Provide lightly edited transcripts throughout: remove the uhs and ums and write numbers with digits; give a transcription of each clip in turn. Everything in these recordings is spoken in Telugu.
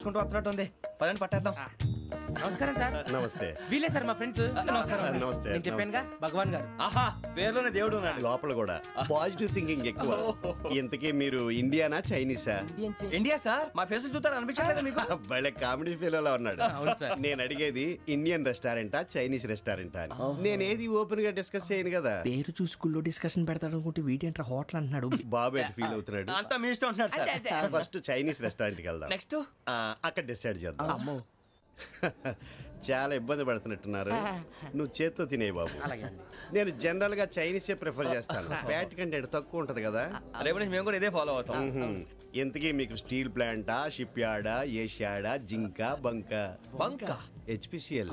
వస్తున్నట్టు ఉంది. పదండి పట్టేద్దాం. నమస్కారం సార్. నమస్తే. వీలే సార్ మా ఫ్రెండ్స్. నమస్తే. నేను చెప్పానుగా భగవాన్ గారు. ఆహా, పేర్లోనే దేవుడు ఉన్నాడు. లోపల కూడా పాజిటివ్ థింకింగ్ ఎక్కువ. ఇంతకీ మీరు ఇండియానా చైనీసా? India sir. మా ఫేస్ చూస్తారు అనిపించలేదు మీకు? భలే కామెడీ ఫీల్ అలా ఉన్నాడు. అవును సార్. నేను అడిగేది ఇండియన్ రెస్టారెంటా చైనీస్ రెస్టారెంటా అని. నేనేది ఓపెన్ గా డిస్కస్ చేయను కదా. పేరు చూసి స్కూల్లో డిస్కషన్ పెడతాడు అనుకుంటే వీటేంట్రా హోటల్ అంటున్నాడు. బాబు ఎట్ ఫీల్ అవుతున్నాడు. అంతా మీ ఇష్టం ఉంటున్నాడు సార్. ఫస్ట్ చైనీస్ రెస్టారెంట్ కి వెళ్దాం. నెక్స్ట్ అక్కడ డిసైడ్ చేద్దాం. అమ్మో. చాలా ఇబ్బంది పడుతున్నట్టున్నారు. నువ్వు చేత్తో తినే బాబు. నేను జనరల్ గా చైనీసే ప్రిఫర్ చేస్తాను. ఫ్యాట్ కంటెంట్ తక్కువ ఉంటది కదా. రేపు నుంచి మేము కూడా ఇదే ఫాలో అవుతాం. ఇంతకీ మీకు స్టీల్ ప్లాంటా, షిప్ యార్డా, ఏషియాడా, జింక, బంకా? బంకా, హెచ్పిసిఎల్.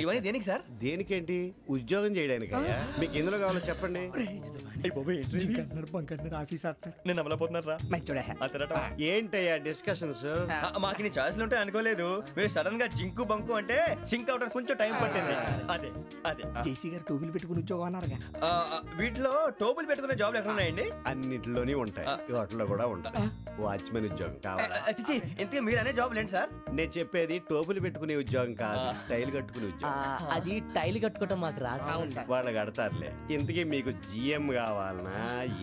ఇవన్నీ దేనికి సార్? దేనికేంటి? ఉద్యోగం చేయడానికి. మీకు ఎందులో కావాలో చెప్పండి. నేను అమలపోతున్నారా? ఏంటయ్యా డిస్కషన్స్? మాకు నీ ఛాయిస్లు ఉంటాయి అనుకోలేదు. మీరు సడన్ గా జింకు బంకు అంటే సింక్ అవడానికి కొంచెం టైం పట్టింది. అదే అదే జేసీ గారు టోపీలు పెట్టుకుని ఉద్యోగం అన్నారుగా. వీటిలో టోపులు పెట్టుకునే జాబ్లు ఎక్కడ ఉన్నాయండి? అన్నిటిలోనే ఉంటాయి. వాటిలో కూడా ఉంటాయి. వాచ్మెన్ ఉద్యోగం కావాలా? ఇంతకీ మీరు అనే జాబ్ ఏంటి సార్? నేను చెప్పేది టోపులు పెట్టుకునే ఉద్యోగం కాదు, టైల్ కట్టుకునే ఉద్యోగం. అది టైల్ కట్టుకోవటం మాకు రాదు. వాళ్ళు కడతారులే. ఇంతకీ మీకు జిఎం కావాలనా,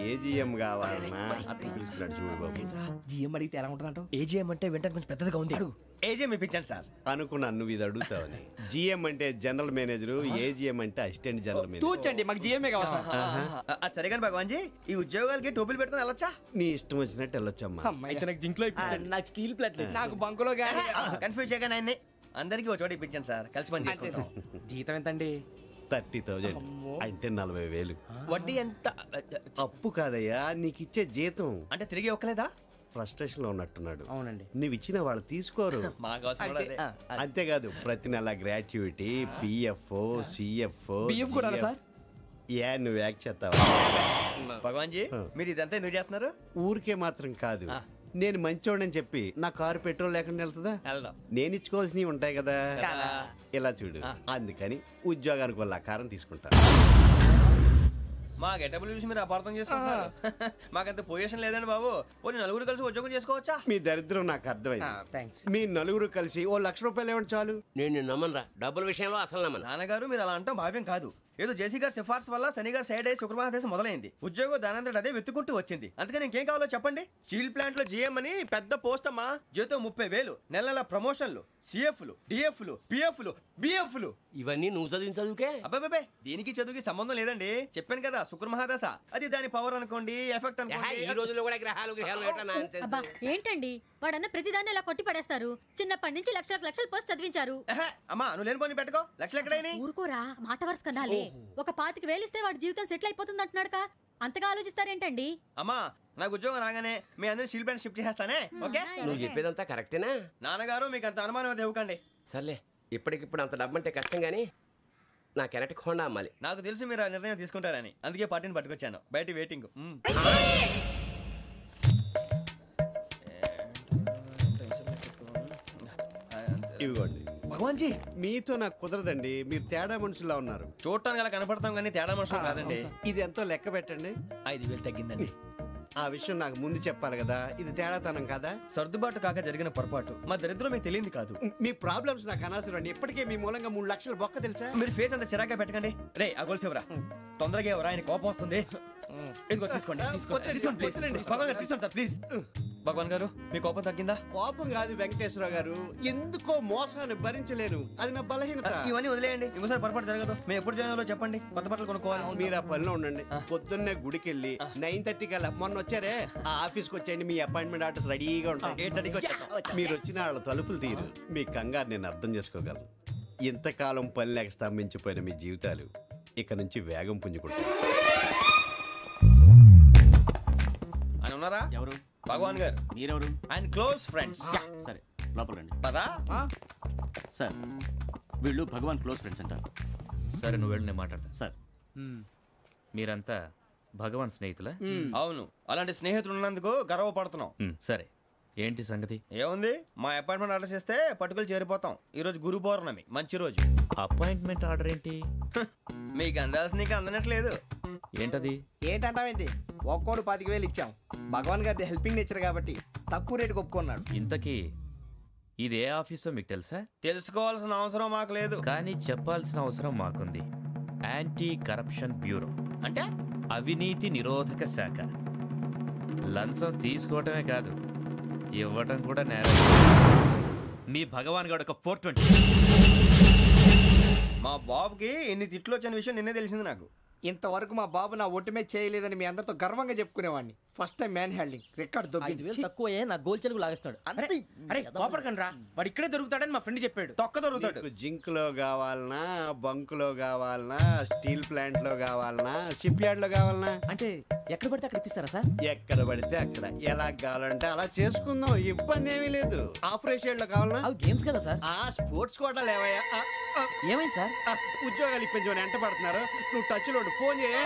ఏ జిఎం కావాలనా? అట్లా పిలుస్తున్నాడు చూడు బాబు. జిఎం అడిగితే ఎలా ఉంటుందంట? ఏజీఎం అంటే వింటానికి కొంచెం పెద్దదిగా ఉంది. ఏజీఎం ఇప్పించండి సార్. అనుకున్నాను నువ్వు ఇది అడుగుతావని. జిఎం అంటే జనరల్ మేనేజర్, ఏజిఎం అంటే అసిస్టెంట్ జనరల్ మేనేజర్. తూచండి, మాకు జిఎంఏ కావాలి సార్. అది సరే కానీ భగవాన్ జీ, ఈ ఉద్యోగాలకి టోపులు పెట్టుకుని వెళ్ళొచ్చా? నీ ఇష్టం వచ్చినట్టు వెళ్ళొచ్చమ్మా. నాకు జింక్లో నాకు స్టీల్ ప్లేట్ నాకు బంకులో గానీ. కన్ఫ్యూజ్ చేయగానే ఆయన్ని అందరికీ ఒక చోట ఇప్పించండి సార్. కలిసి పని చేసుకుంటాం. జీతం ఎంతండి? 30,000 అంటే 40,000. వడ్డీ ఎంత? అప్పు కాదయ్యా, నీకు ఇచ్చే జీతం. అంటే తిరిగి ఒక్కలేదా? ఫ్రస్ట్రేషన్ లో ఉన్నట్టున్నాడు. అవునండి. నువ్వు ఇచ్చిన వాళ్ళు తీసుకోరు. అంతేకాదు ప్రతి నెల గ్రాట్యుటీ, పిఎఫ్, సిఎఫ్. బిఎఫ్ కూడా సార్? ఏ నువ్వు యాక్ట్ చేస్తావా? భగవాన్ జీ, మీరు ఇదంతా ఎందుకు చేస్తున్నారు? ఊరికే మాత్రం కాదు. నేను మంచోడని చెప్పి నా కారు పెట్రోల్ లేకుండా వెళ్తుందా? నేను ఇచ్చుకోవాల్సినవి ఉంటాయి కదా. ఇలా చూడు, అందుకని ఉద్యోగానికి వాళ్ళ ఆకారం తీసుకుంటా. మా గెటబుల్ చూసి మీరు అపార్థం చేసుకుంటున్నారు. మాకంత పొజిషన్ లేదండి బాబు. పోనీ నలుగురు కలిసి ఉద్యోగం చేసుకోవచ్చా? మీ దరిద్రం నాకు అర్థమైంది. మీ నలుగురు కలిసి ఓ ₹1,00,000 ఇవ్వండి చాలు. నేను నమ్మనరా, డబ్బుల విషయంలో అసలు నమ్మను. నాన్నగారు మీరు అలా అంటాం భావ్యం కాదు. ఏదో జేసీ గారి సిఫార్సు వల్ల శని గారు సైడ్ అయ్యి శుక్రవారం మొదలైంది. ఉద్యోగం దానంతటి అదే వెతుకుంటూ వచ్చింది. అందుకని ఇంకేం కావాలో చెప్పండి. స్టీల్ ప్లాంట్ లో జిఎం అని పెద్ద పోస్ట్ అమ్మా. జీతం 30,000, నెల నెల ప్రమోషన్లు, సిఎఫ్లు, డిఎఫ్లు, పిఎఫ్లు, బిఎఫ్లు. ఇవన్నీ నువ్వు చదివిన చదువుకే? అబ్బాబే, దీనికి చదువుకి సంబంధం లేదండి. చెప్పాను కదా, శుక్ర మహాదశ. అది దాని పవర్ అనుకోండి, ఎఫెక్ట్ అనుకోండి. ఈ రోజుల్లో కూడా గ్రహాలు ఏంటండి వాడన్న ప్రతిదాన్ని ఇలా కొట్టి పడేస్తారు. చిన్నప్పటి నుంచి లక్షలు పోస్ట్ చదివించారు. అమ్మా నువ్వు లేని పోనీ పెట్టుకో. లక్షలు ఎక్కడైనా ఊరుకోరా, మాట వరుస కనాలి. ఒక 25,000 ఇస్తే వాడి జీవితం సెటిల్ అయిపోతుంది అంటున్నాడుగా. అంతగా ఆలోచిస్తారేంటండి? అమ్మా నాకు ఉద్యోగం రాగానే మీ అందరూ స్టీల్ ప్లాంట్ షిఫ్ట్ చేస్తానే. ఓకే, నువ్వు చెప్పేదంతా కరెక్టేనా? నాన్నగారు మీకు అంత అనుమానం అది ఇవ్వకండి. సర్లే, ఇప్పటికిప్పుడు అంత డబ్బు అంటే కష్టం గానీ నాకు ఎలక్ట్రిక్ హోండా అమ్మాలి. నాకు తెలుసు మీరు ఆ నిర్ణయం తీసుకుంటారని, అందుకే పార్టీని పట్టుకొచ్చాను. బయట వెయిటింగ్. ఇవ్వండి. భగవాన్ జీ, మీతో నాకు కుదరదండి. మీరు తేడా మనుషుల్లా ఉన్నారు. చూడటానికి అలా కనపడతాం కానీ తేడా మనుషులు కాదండి. ఇది ఎంతో లెక్క పెట్టండి. 5,000 తగ్గిందండి. ఆ విషయం నాకు ముందు చెప్పాలి కదా. ఇది తేడాతనం కదా. సర్దుబాటు కాక జరిగిన పొరపాటు. మా దరిద్రం మీకు తెలియదు కాదు. మీ ప్రాబ్లమ్స్ నాకు అనవసరం అండి. ఇప్పటికే మీ మూలంగా 3 లక్షల బొక్క తెలుసా. మీరు ఫేస్ అంత చిరాగ్గా పెట్టకండి. రే ఆ గొలుసు ఎవరా? తొందరగా ఎవరా, ఆయన కోపం వస్తుంది. ఇదిగో తీసుకోండి. తీసుకోండి సార్ ప్లీజ్. భగవాన్ గారు మీ కోపం తగ్గిందా? కోపం కాదు వెంకటేశ్వర గారు, ఎందుకో మోసాన్ని భరించలేను. అది నా బలహీనత. ఇవన్నీ వదిలేయండి, ఇంకోసారి పొరపాటు జరగదు. మేము ఎప్పుడు జాయిన్ అవ్వాలో చెప్పండి, కొత్త బట్టలు కొనుక్కోవాలి. మీరు ఆ పనిలో ఉండండి. పొద్దున్నే గుడికి వెళ్ళి 9:30 కల్లా, మొన్న వచ్చారే ఆ ఆఫీస్కి వచ్చేయండి. మీ అపాయింట్మెంట్ ఆర్డర్స్ రెడీగా ఉంటాయి. 8:30కి వచ్చేస్తాం. మీరు వచ్చిన వాళ్ళ తలుపులు తీరు. మీ కంగారు నేను అర్థం చేసుకోగలను. ఇంతకాలం పని లేక స్తంభించిపోయిన మీ జీవితాలు ఇక నుంచి వేగం పుంజుకుంటాయి. ఆయన ఉన్నారా? ఎవరు? భగవాన్ గారు. మీరెవరు? ఆయన క్లోజ్ ఫ్రెండ్స్. సరే లోపల రండి. పదా సార్, వీళ్ళు భగవాన్ క్లోజ్ ఫ్రెండ్స్ అంటారు. సరే నువ్వు వెళ్ళి నేను మాట్లాడతా. సార్, మీరంతా భగవాన్ స్నేహితులా? అవును, అలాంటి స్నేహితులు ఉన్నందుకు గర్వపడుతున్నాం. సరే ఏంటి సంగతి? ఏముంది, మా అపాయింట్మెంట్ ఆర్డర్ చేస్తే పట్టుకులు చేరిపోతాం. ఈ రోజు గురు పౌర్ణమి, మంచి రోజు. అపాయింట్మెంట్ ఆర్డర్ ఏంటి? మీకు అందాల్సిన నీకు అందనట్లేదు. ఏంటది? ఏంటంటావేంటి? ఒక్కోడు 25,000 ఇచ్చాం. భగవాన్ గారి హెల్పింగ్ నేచర్ కాబట్టి తక్కువ రేటుకి ఒప్పుకున్నాడు. ఇంతకీ ఇది ఏ ఆఫీసో మీకు తెలుసా? తెలుసుకోవాల్సిన అవసరం మాకు లేదు. కానీ చెప్పాల్సిన అవసరం మాకుంది. యాంటీ కరప్షన్ బ్యూరో అంటే అవినీతి నిరోధక శాఖ. లంచం తీసుకోవటమే కాదు, ఇవ్వటం కూడా నేరం. మీ భగవాన్ గారు ఒక 420. మా బాబుకి ఎన్ని తిట్లు వచ్చిన విషయం నిన్నే తెలిసింది నాకు. ఇంతవరకు మా బాబు నా ఒట్టుమే చేయలేదని మీ అందరితో గర్వంగా చెప్పుకునేవాడిని. ఫస్ట్ టైం మ్యాన్ హ్యాండింగ్ రికార్డ్ దొబ్బింది. తక్కువ నా గోల్ చెలుగు లాగేస్తున్నాడు. అరే కోపడకండి రా, వాడు ఇక్కడే దొరుకుతాడని మా ఫ్రెండ్ చెప్పాడు. తొక్క దొరుకుతాడు. నీకు జింక్ లో కావాలనా, బంక్ లో కావాలనా, స్టీల్ ప్లాంట్ లో కావాలనా, షిప్ యార్డ్ లో కావాలనా? అంటే ఎక్కడ పడితే అక్కడ ఇప్పిస్తారా సార్? ఎక్కడ పడితే అక్కడ ఎలా కావాలంటే అలా చేసుకుందాం, ఇబ్బంది ఏమీ లేదు. ఆపరేషన్ లో కావాలనా? అవి గేమ్స్ కదా సార్. ఆ స్పోర్ట్స్ కోటా లేవయ్యా. ఏమైంది సార్? ఉద్యోగాలు ఇప్పించమని ఎంట పడుతున్నారు. నువ్వు టచ్ లో ఫోన్ చేయ.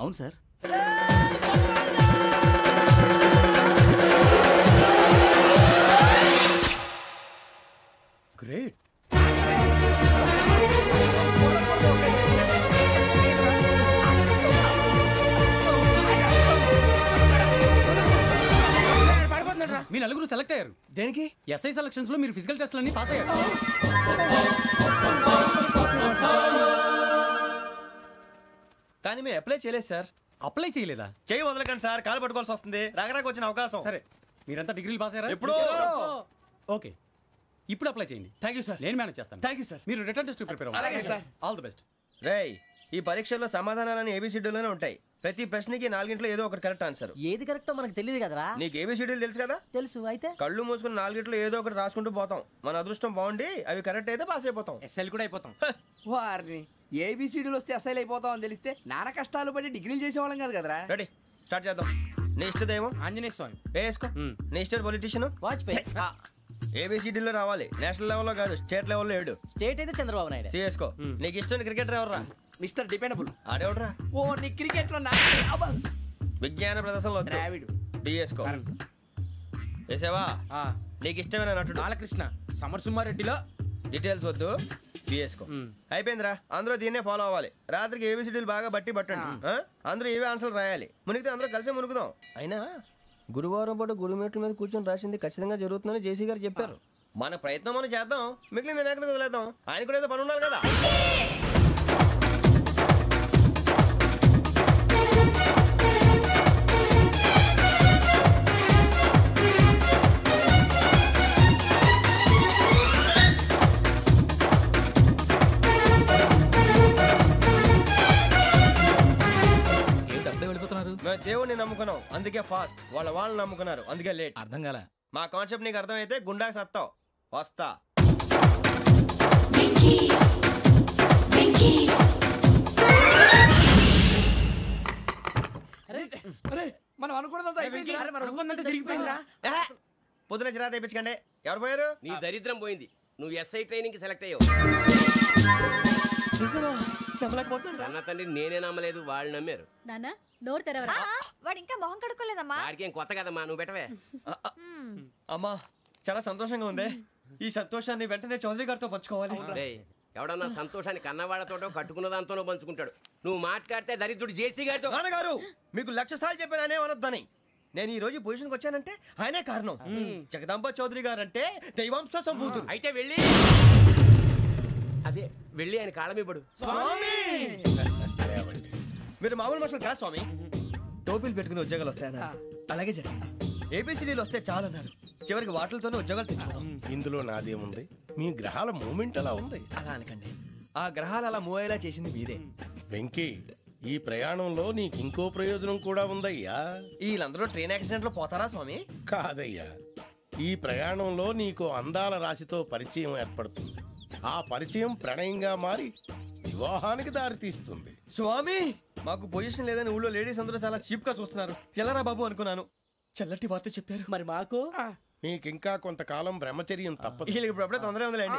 అవును సార్. గ్రేట్. మీ నలుగురు సెలెక్ట్ అయ్యారు. దేనికి? ఎస్ఐ సెలక్షన్స్ లో మీరు ఫిజికల్ టెస్ట్ అన్ని పాస్ అయ్యారు. కానీ మేము అప్లై చేయలేదు సార్. అప్లై చేయలేదా? చేయి వదలకండి సార్, కాలు పట్టుకోవాల్సి వస్తుంది. రాగరాకు వచ్చిన అవకాశం. సరే, మీరంతా డిగ్రీలు పాస్ అయ్యారా? ఎప్పుడో. ఓకే, ఇప్పుడు అప్లై చేయండి. Thank you sir. నేను మేనేజ్ చేస్తాను. Thank you sir. మీరు రిటర్న్ టెస్ట్ ప్రిపేర్ అలాగే అవ్వండి. సార్. All the best. రేయ్, ఈ పరీక్షల్లో సమాధానాలని ఏబిసిడ్యూల్లోనే ఉంటాయి. ప్రతి ప్రశ్నకి 4 ఏదో ఒకటి కరెక్ట్ ఆన్సర్. ఏది కరెక్టో మనకు తెలియదు కదరా. నీకు ఏబిసిడ్యూల్ తెలుసు కదా? తెలుసు. అయితే కళ్ళు మూసుకుని 4 ఏదో ఒకటి రాసుకుంటూ పోతాం. మన అదృష్టం బాగుండి అవి కరెక్ట్ అయితే పాస్ అయిపోతాం. ఎస్ఎల్ కూడా అయిపోతాం. వారిని ఏబిసిడీలు వస్తే ఎస్ఐలు అయిపోతాం అని తెలిస్తే నానా కష్టాలు పడి డిగ్రీలు చేసేవాళ్ళం కాదు కదరా. రెడీ, స్టార్ట్ చేద్దాం. నీ ఇష్టదేమో ఆంజనేయ స్వామి. వేసుకో. నీ ఇష్ట పొలిటీషియన్ వాజ్పేయి. ఏబిసిడీలో రావాలి. నేషనల్ లెవెల్లో కాదు, స్టేట్ లెవెల్లో 7. స్టేట్ అయితే చంద్రబాబు నాయుడు. సిఎస్కో. నీకు ఇష్టం క్రికెటర్ ఎవర్రా? Mister dependable. ఆడేవడరా? ఓ నీ క్రికెట్ లో విజ్ఞాన ప్రదర్శనలో ద్రావిడు. డిఎస్కో. వేసావా? నీకు ఇష్టమైన నటుడు? బాలకృష్ణ. సమర్ సుమారెడ్డిలో డీటెయిల్స్ వద్దు, బిఎస్కో. అయిపోయిందిరా. అందరూ దీన్నే ఫాలో అవ్వాలి. రాత్రికి ఏబిసిడీలు బాగా బట్టి పట్టండి. అందరూ ఏవే ఆన్సర్లు రాయాలి. మునిగితే అందరూ కలిసి మునుగుదాం. అయినా గురువారం పాటు గురుమేట్ల మీద కూర్చొని రాసింది ఖచ్చితంగా జరుగుతుందని జేసీ గారు చెప్పారు. మన ప్రయత్నం మనం చేద్దాం, మిగిలింది ఎక్కడికి వదిలేద్దాం. ఆయన కూడా ఏదో పని ఉండాలి కదా. మేము దేవుడిని నమ్ముకున్నాం, అందుకే ఫాస్ట్. వాళ్ళని నమ్ముకున్నారు, అందుకే లేట్. అర్థం కాల. మా కాన్సెప్ట్ నీకు అర్థమైతే గుండాకి సత్తావు. వస్తా. మనం అనుకున్నదంతా జరిగిపోయిందిరా. పొద్దున చిరా తెప్పించకండి. ఎవరు పోయారు? నీ దరిద్రం పోయింది. నువ్వు ఎస్ఐ ట్రైనింగ్ కి సెలెక్ట్ అయ్యావు. అన్న తండ్రి నేనే నమ్మలేదు, వాళ్ళు నమ్మారు. నాన్న నోరు తెరవరా. వాడు ఇంకా మొహం కడుక్కోలేదమ్మా. వాడికి ఏం కొత్త కదమ్మా, నువ్వు పెట్టవే. అమ్మా చాలా సంతోషంగా ఉంది. ఈ సంతోషాన్ని వెంటనే చౌదరి గారితో పంచుకోవాలి. రేయ్, ఎవడన్నా సంతోషాన్ని కన్నవాళ్లతోటో కట్టుకున్న దాంతోనో పంచుకుంటాడు. నువ్వు మాట్లాడితే దరిద్రుడు జేసీ గారితో. నాన్నగారు మీకు 1,00,000 సార్లు చెప్పాను అనే అనొద్దని. నేను ఈ రోజు పొజిషన్కి వచ్చానంటే ఆయనే కారణం. జగదాంబ చౌదరి గారు అంటే దైవాంశ సంభూతుడు. అయితే వెళ్ళి అదే వెళ్ళి ఆయన కాళ్ళమివ్వడు. మీరు మామూలు మనుషులు కాదు స్వామి. టోపీలు పెట్టుకుని ఉద్యోగాలు వస్తాయన్నారు, అలాగే జరిగింది. ఏబిసిడీలు వస్తే చాలన్నారు, చివరికి వాటిలతోనే ఉద్యోగాలు తెచ్చుకున్నాం. ఇందులో నాదేముంది? మీ గ్రహాల మూమెంట్ అలా ఉంది. అలా అనకండి, ఆ గ్రహాలు అలా మూవ్ అయ్యేలా చేసింది మీరే. వెంకీ, ఈ ప్రయాణంలో నీకు ఇంకో ప్రయోజనం కూడా ఉందయ్యా. వీళ్ళందరూ ట్రైన్ యాక్సిడెంట్ లో పోతారా స్వామి? కాదయ్యా, ఈ ప్రయాణంలో నీకు అందాల రాశితో పరిచయం ఏర్పడుతుంది. ఆ పరిచయం ప్రణయంగా మారి వివాహానికి దారితీస్తుంది. స్వామి, మాకు పొజిషన్ లేదని ఊళ్ళో లేడీస్ అందరూ చాలా చీప్ గా చూస్తున్నారు. ఎలారా బాబు అనుకున్నాను, చల్లటి వార్త చెప్పారు. మరి మాకు నీకింకా కొంతకాలం బ్రహ్మచర్యం తప్పదు. వీళ్ళకి ఇప్పుడు అప్పుడే తొందరగా ఉందిలేండి.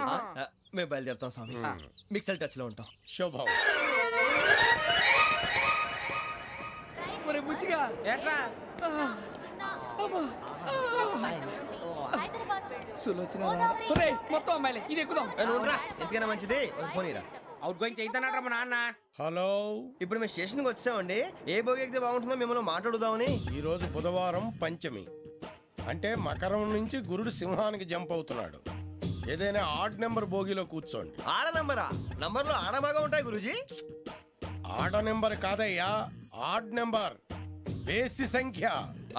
మేము బయలుదేరుతాం స్వామి, మిక్సెల్ టచ్ లో ఉంటాం. శుభం. మొత్తం అమ్మాయిలే, ఇది ఎక్కుదాం. ఎందుకైనా మంచిది ఒక ఫోన్ ఇరా. అవుట్ గోయింగ్ చేద్దానట మా నాన్న. హలో, ఇప్పుడు మేము స్టేషన్కి వచ్చామండి. ఏ బోగి ఎక్కితే బాగుంటుందో మిమ్మల్ని మాట్లాడుదామని. ఈరోజు బుధవారం పంచమి, అంటే మకరం నుంచి గురుడు సింహానికి జంప్ అవుతున్నాడు. ఏదైనా ఆడ్ నెంబర్ బోగిలో కూర్చోండి. ఆడ నంబరా? నంబర్లో ఆడ బాగా ఉంటాయి గురూజీ. ఆడ నెంబర్ కాదయ్యా, ఆడ్ నెంబర్, బేసి సంఖ్య.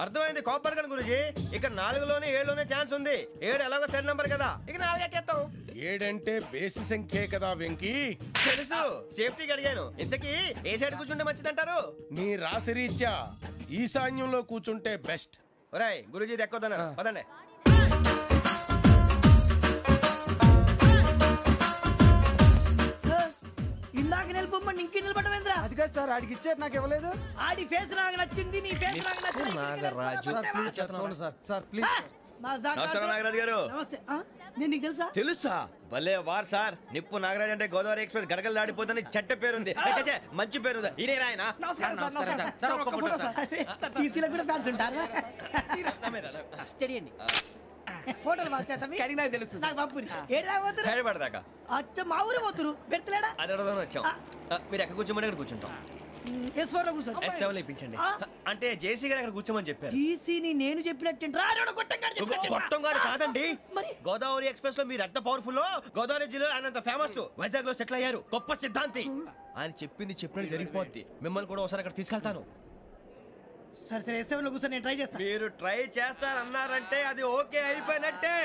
అర్థమైంది, కాపర్ కన్ గురూజీ. ఇక్కడ 4లోనే 7లోనే ఛాన్స్ ఉంది. 7 ఎలాగో సెడ్ నంబర్ కదా, ఇక 4 ఎక్కేస్తాం. 7 అంటే బేసి సంఖ్యే కదా వెంకీ. తెలుసు, సేఫ్టీకి అడిగాను. ఇంతకీ ఏ సైడ్ కూర్చుంటే మంచిదంటారు? నీ రాశి రీత్యా ఈశాన్యంలో కూర్చుంటే బెస్ట్. ఒరాయ్, గురూజీ దెక్కొద్దన్నారు, పదండి. ఇందాక నిలబొమ్మని ఇంకే నిలబడమేంద్రా? అది కాదు సార్, ఆడికి ఇచ్చారు, నాకు ఇవ్వలేదు. ఆడి ఫేస్ నాకు నచ్చింది, నీ ఫేస్ నాకు నచ్చింది. Sir please. నమస్కారం నాగరాజు గారు. నమస్తే. నేను నీకు తెలుసా? తెలుసా? భలే వార్ సార్. నిప్పు నాగరాజ్ అంటే గోదావరి ఎక్స్ప్రెస్ గడగలు దాడిపోతుంది చెట్ట పేరుంది. మంచి పేరు. ఈయన ఆయన నమస్కారం సార్. నమస్కారం సార్. ఒక్క ఫోటో సార్. సార్ టీసీలో కూడా ఫ్యాన్స్ ఉంటారా? స్టడీ అండి. ఫోటోలు మార్చేస్తాం. కడిగి నాకు తెలుసు. నాకు పంపుని. ఏడు రాబోతురు? హైదరాబాద్. అచ్చ మా ఊరు పోతురు. పెడతలేడా? అది అడగదామని వచ్చాం. మీరు ఎక్కడ కూర్చోమని అక్కడ కూర్చుంటాం. S4 లో కూర్చో. S7 ఇప్పించండి. అంటే జేసీ గారు అక్కడ కూర్చోమని చెప్పారు. టీసీని నేను చెప్పినట్టు గొట్టంగాడు కాదండి. మరి గోదావరి ఎక్స్ప్రెస్ లో మీరు ఎంత పవర్ఫుల్, గోదావరి జిల్లా ఆయన ఫేమస్. వైజాగ్ లో సెటిల్ అయ్యారు, గొప్ప సిద్ధాంతి. ఆయన చెప్పింది చెప్పినట్టు జరిగిపోద్ది. మిమ్మల్ని కూడా ఒకసారి అక్కడ తీసుకెళ్తాను. సరే సరే, S7 లో కూర్చొని నేను ట్రై చేస్తాను. మీరు ట్రై చేస్తారన్నారంటే అది ఓకే అయిపోయినట్టే.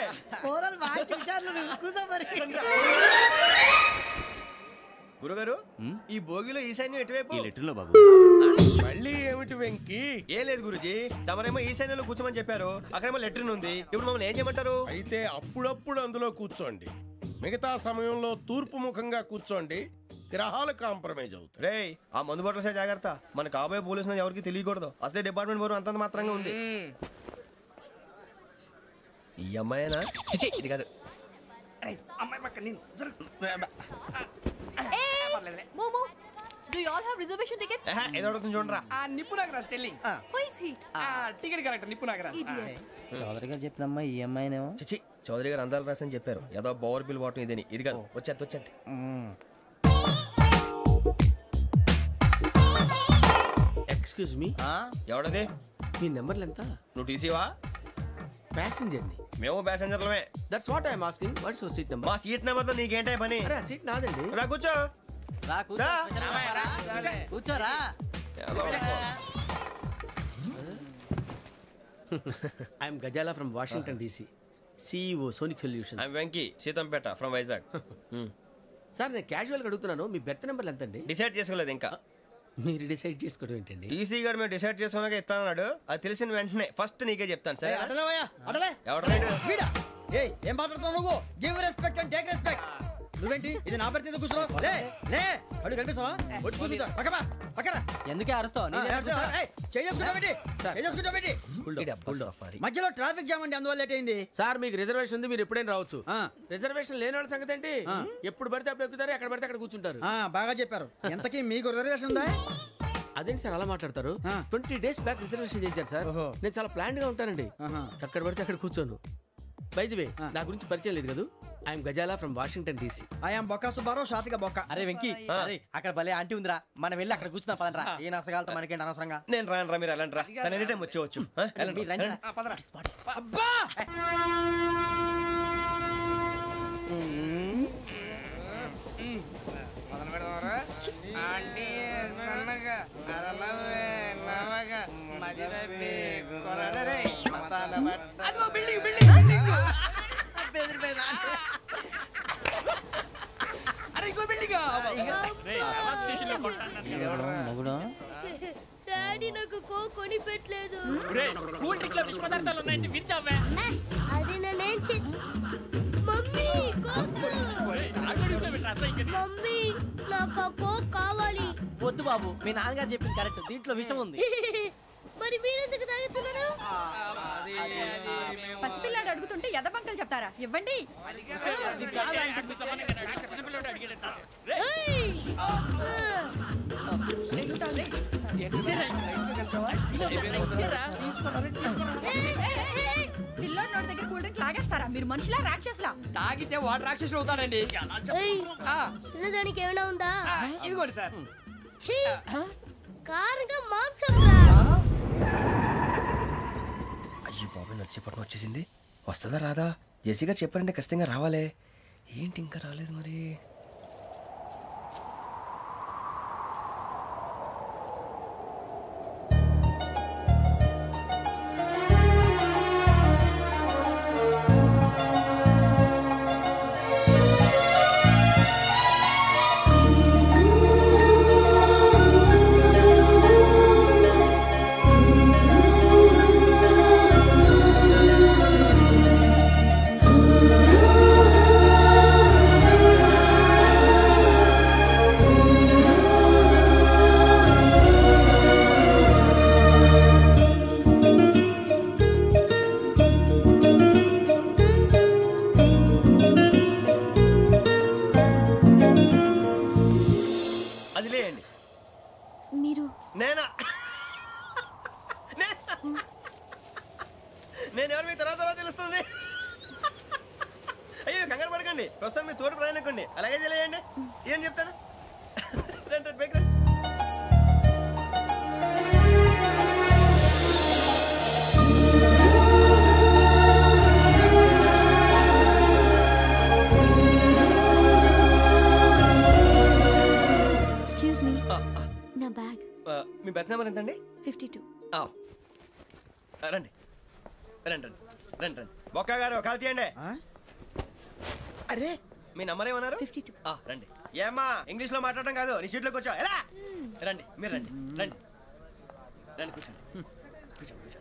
గురుగారు, ఈ భోగిలో ఈశాన్యం ఎటువైపు? ఈ లెటర్లో బాబు. మళ్ళీ ఏమిటి వెంకీ? ఏం లేదు గురుజీ, తమరేమో ఈశాన్యంలో కూర్చోమని చెప్పారు, అక్కడేమో లెటర్ ఉంది. ఇప్పుడు మమ్మల్ని ఏం చేయమంటారు? అయితే అప్పుడప్పుడు అందులో కూర్చోండి, మిగతా సమయంలో తూర్పు ముఖంగా కూర్చోండి. గ్రహాలు కాంప్రమైజ్ అవుతాయి. రే, ఆ మందు బట్టలసే జాగ్రత్త. మన కాబోయే పోలీసులు ఎవరికి తెలియకూడదు. అసలే డిపార్ట్మెంట్ బోరు అంతంత మాత్రంగా ఉంది. ఈ అమ్మాయినా? చిచి, ఇది కాదు. అమ్మాయి పక్క నేను. Momo, do you all have reservation tickets? ఏదో అడుగుతుంది చూడరా. నిప్పు Nagaraj telling. Who is he? Ticket correct, నిప్పు నాగరాజ్. Idiots. చౌదరి గారు చెప్పినమ్మా ఈ అమ్మాయినేమో. చిచి, చౌదరి గారు అందాలు రాసని చెప్పారు. ఏదో బోర్ బిల్ వాటం ఇదని. ఇది కాదు, వచ్చేది. Excuse me, ఎవడది? మీ నెంబర్లు ఎంత? నువ్వు టీసీవా? ప్యాసింజర్ ని. మేము ప్యాసెంజర్లమే. That's what I'm asking. What's your seat number? మా సీట్ నెంబర్ తో నీకేంటే పని? అరే, ఆ సీట్ నాదండి. రా కూర్చో. రా. కూర్చోరా. I'm Ghazala from Washington DC, CEO Sonic Solutions. I'm Venky, Seethampeta from Vizag. Sir, నేను క్యాజువల్గా అడుగుతున్నాను, మీ బెర్త్ నెంబర్లు ఎంత అండి? డిసైడ్ చేసుకోలేదు ఇంకా. మీరు డిసైడ్ చేసుకోవడం ఏంటండి? టీసీ గారు మేము డిసైడ్ చేసుకున్నాక ఇస్తానన్నాడు. అది తెలిసిన వెంటనే ఫస్ట్ నీకే చెప్తాను. సరే? అడలే ఎవరు? ఏం మాట్లాడుతావు నువ్వు? Give respect and take respect. నువ్వేంటి ఇది నా పరిస్థితి ఎందుకు కూర్చున్నావు? లే లే, అడుగు కనిపిస్తావా? వచ్చి కూర్చుంటా. పక్కన ఎందుకే అరుస్తావు? మధ్యలో ట్రాఫిక్ జామ్ అండి, అందువల్ల లేట్ అయింది. సార్, మీకు రిజర్వేషన్ ఉంది, మీరు ఎప్పుడైనా రావచ్చు. రిజర్వేషన్ లేని వాళ్ళ సంగతి ఏంటి? ఎప్పుడు పడితే అప్పుడు ఎక్కుతారు, ఎక్కడ పడితే అక్కడ కూర్చుంటారు. బాగా చెప్పారు. ఎంతకీ మీకు రిజర్వేషన్ ఉందా? అదేంటి సార్ అలా మాట్లాడతారు? 20 days బ్యాక్ రిజర్వేషన్ చేశారు సార్. నేను చాలా ప్లాన్డ్ గా ఉంటానండి. అక్కడ పడితే అక్కడ కూర్చోను. బై ది వే నా గురించి పరిచయం లేదు కదా. I'm Ghazala from Washington DC. I'm Bokka Subbarao షాతిక బొక్క. అరే వెంకీ అరే అక్కడ భలే ఆంటీ ఉందిరా, మనం వెళ్ళి అక్కడ కూర్చున్నా పదండ్రా. ఏ నసగాలతో మనకేంటి అనవసరంగా. నేను రాను రా, మీరు వెళ్ళండి రా. తన ఎనీ టైం వచ్చేవచ్చు. అబ్బా డాడీ నాకు కోక్ కొని పెట్టలేదు. అది నేనేం మమ్మీ కోక్. మమ్మీ నాకు ఆ కోక్ కావాలి. వద్దు బాబు, మీ నాన్నగారు చెప్పింది కరెక్ట్, దీంట్లో విషయం ఉంది. మరి మీరెందుకు తాగుతున్నారు? పసిపిల్లాడు అడుగుతుంటే ఎదబంకలు చెప్తారా? ఇవ్వండి. పిల్లోడి నోటి దగ్గర కూల్ డ్రింక్ లాగేస్తారా? మీరు మనుషులా రాక్షసులా? తాగితే వాడు రాక్షసుడు అవుతాడండి. తినడానికి ఏమైనా ఉందా? ఇదిగోండి సార్. కారంగా మాంసం. అయ్యో బాబు, నడిచేపట్నం వచ్చేసింది. వస్తుందా రాదా? జెసి గారు చెప్పారంటే ఖచ్చితంగా రావాలే. ఏంటి ఇంకా రాలేదు మరి? నేను ఎవరు మీ తర్వాత తెలుస్తుంది. అయ్యో కంగారు పడకండి, ప్రస్తుతం మీ తోటి ప్రయాణకండి. అలాగే తెలియండి, ఏం చెప్తాను. రండి బైక్ రండి. ఎక్స్క్యూజ్ మీ, నా బ్యాగ్. మీ బెత్ నెంబర్ ఎంతండి? 52. రండి రండి రండి రండి రండి. బొక్క గారు కాల్ తీయండి. అరే మీ నంబర్ ఏమన్నారు? 52. రండి. ఏమ్మా ఇంగ్లీష్ లో మాట్లాడడం కాదు, నీ సీట్లోకి వచ్చా ఎలా. రండి మీరు రండి రండి రండి కూర్చోండి కూర్చోండి కూర్చోండి.